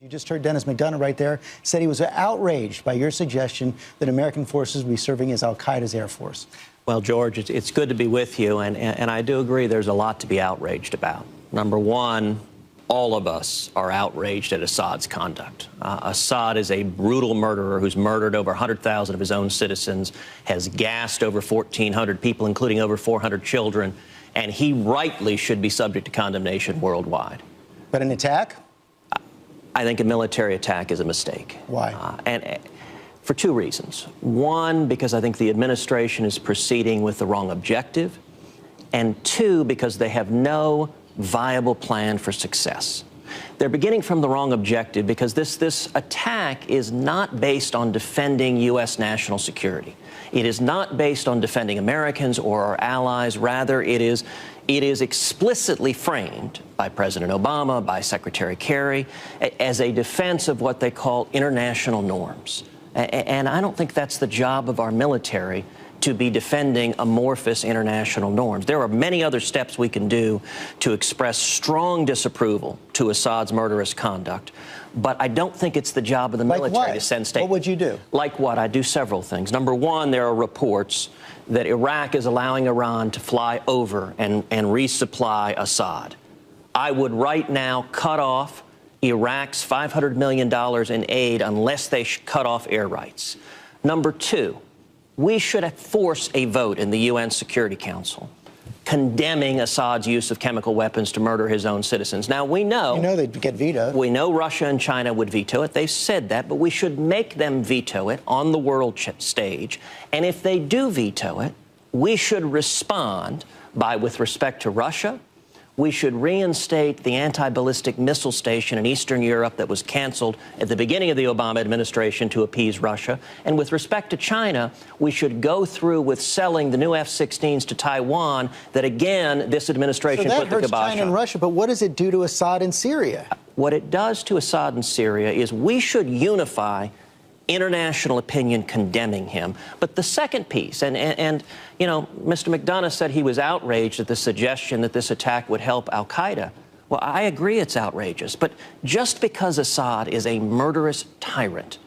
You just heard Dennis McDonough right there, said he was outraged by your suggestion that American forces will be serving as al-Qaeda's air force. Well, George, it's good to be with you, and I do agree there's a lot to be outraged about. Number one, all of us are outraged at Assad's conduct. Assad is a brutal murderer who's murdered over 100,000 of his own citizens, has gassed over 1,400 people, including over 400 children, and he rightly should be subject to condemnation worldwide. But an attack? I think a military attack is a mistake. Why? And for two reasons. One, because I think the administration is proceeding with the wrong objective. And two, because they have no viable plan for success. They're beginning from the wrong objective because this attack is not based on defending U.S. national security. It is not based on defending Americans or our allies. Rather, it is explicitly framed by President Obama, by Secretary Kerry, as a defense of what they call international norms. And I don't think that's the job of our military, to be defending amorphous international norms. There are many other steps we can do to express strong disapproval to Assad's murderous conduct, but I don't think it's the job of the military to send statements. What would you do? Like what? I do several things. Number one, there are reports that Iraq is allowing Iran to fly over and resupply Assad. I would right now cut off Iraq's $500 million in aid unless they cut off air rights. Number two, we should force a vote in the UN Security Council condemning Assad's use of chemical weapons to murder his own citizens. Now, we know... You know they'd get vetoed. We know Russia and China would veto it. They've said that, but we should make them veto it on the world stage. And if they do veto it, we should respond by, with respect to Russia, we should reinstate the anti-ballistic missile station in Eastern Europe that was canceled at the beginning of the Obama administration to appease Russia. And with respect to China, we should go through with selling the new F-16s to Taiwan that, again, this administration put the kibosh on. So that hurts China and Russia, but what does it do to Assad in Syria? What it does to Assad in Syria is we should unify international opinion condemning him. But the second piece, and you know, Mr. McDonough said he was outraged at the suggestion that this attack would help al-Qaeda. Well, I agree it's outrageous, but just because Assad is a murderous tyrant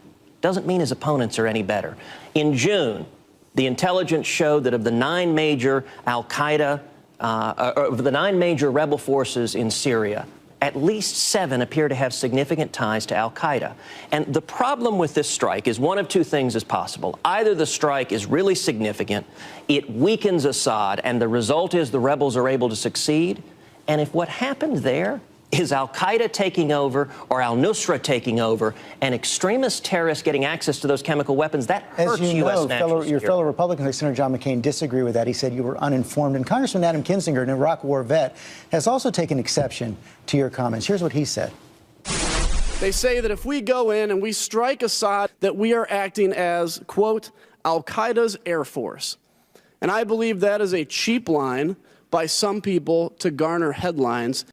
doesn't mean his opponents are any better. In June, the intelligence showed that of the 9 major al-Qaeda, of the 9 major rebel forces in Syria, at least 7 appear to have significant ties to al-Qaeda. And the problem with this strike is one of two things is possible. Either the strike is really significant, it weakens Assad, and the result is the rebels are able to succeed. And if what happened there is al-Qaeda taking over or al-Nusra taking over and extremist terrorists getting access to those chemical weapons, that hurts U.S. national security. Your fellow Republicans, like Senator John McCain, disagree with that. He said you were uninformed. And Congressman Adam Kinzinger, an Iraq war vet, has also taken exception to your comments. Here's what he said. They say that if we go in and we strike Assad, that we are acting as, quote, al-Qaeda's air force. And I believe that is a cheap line by some people to garner headlines.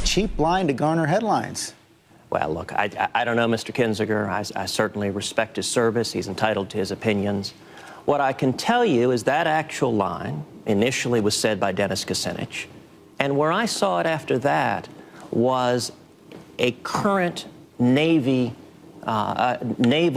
Cheap line to garner headlines. Well, look, I don't know Mr. Kinzinger. I certainly respect his service. He's entitled to his opinions. What I can tell you is that actual line initially was said by Dennis Kucinich, and where I saw it after that was a current naval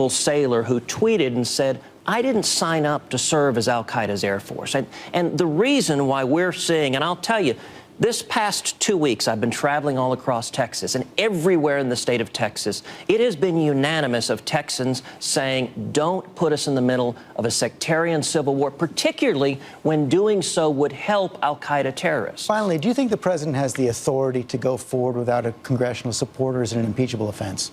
sailor who tweeted and said, I didn't sign up to serve as al-Qaeda's air force. And the reason why we're seeing, and I'll tell you, this past 2 weeks, I've been traveling all across Texas, and everywhere in the state of Texas, it has been unanimous of Texans saying, don't put us in the middle of a sectarian civil war, particularly when doing so would help al-Qaeda terrorists. Finally, do you think the president has the authority to go forward without a congressional support, or is it an impeachable offense?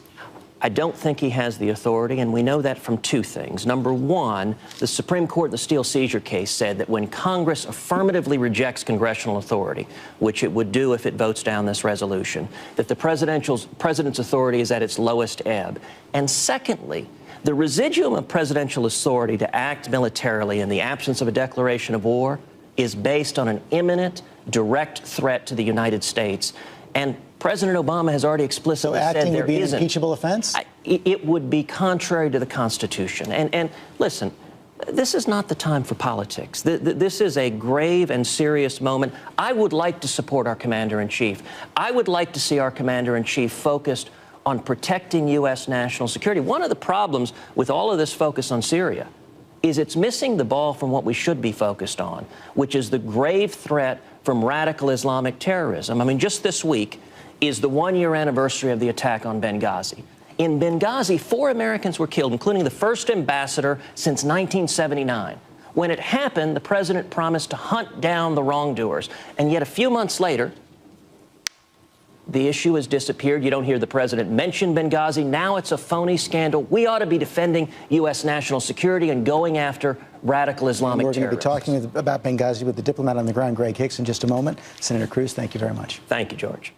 I don't think he has the authority, and we know that from two things. Number one, the Supreme Court in the Steel seizure case said that when Congress affirmatively rejects congressional authority, which it would do if it votes down this resolution, that the president's authority is at its lowest ebb. And secondly, the residuum of presidential authority to act militarily in the absence of a declaration of war is based on an imminent, direct threat to the United States. And President Obama has already explicitly said there isn't. So acting would be an impeachable offense? It would be contrary to the Constitution. And listen, this is not the time for politics. This is a grave and serious moment. I would like to support our commander-in-chief. I would like to see our commander-in-chief focused on protecting U.S. national security. One of the problems with all of this focus on Syria is it's missing the ball from what we should be focused on, which is the grave threat from radical Islamic terrorism. I mean, just this week is the one-year anniversary of the attack on Benghazi. In Benghazi, 4 Americans were killed, including the first ambassador since 1979. When it happened, the president promised to hunt down the wrongdoers. And yet a few months later, the issue has disappeared. You don't hear the president mention Benghazi. Now it's a phony scandal. We ought to be defending U.S. national security and going after radical Islamic terrorists. We're going to be talking about Benghazi with the diplomat on the ground, Greg Hicks, in just a moment. Senator Cruz, thank you very much. Thank you, George.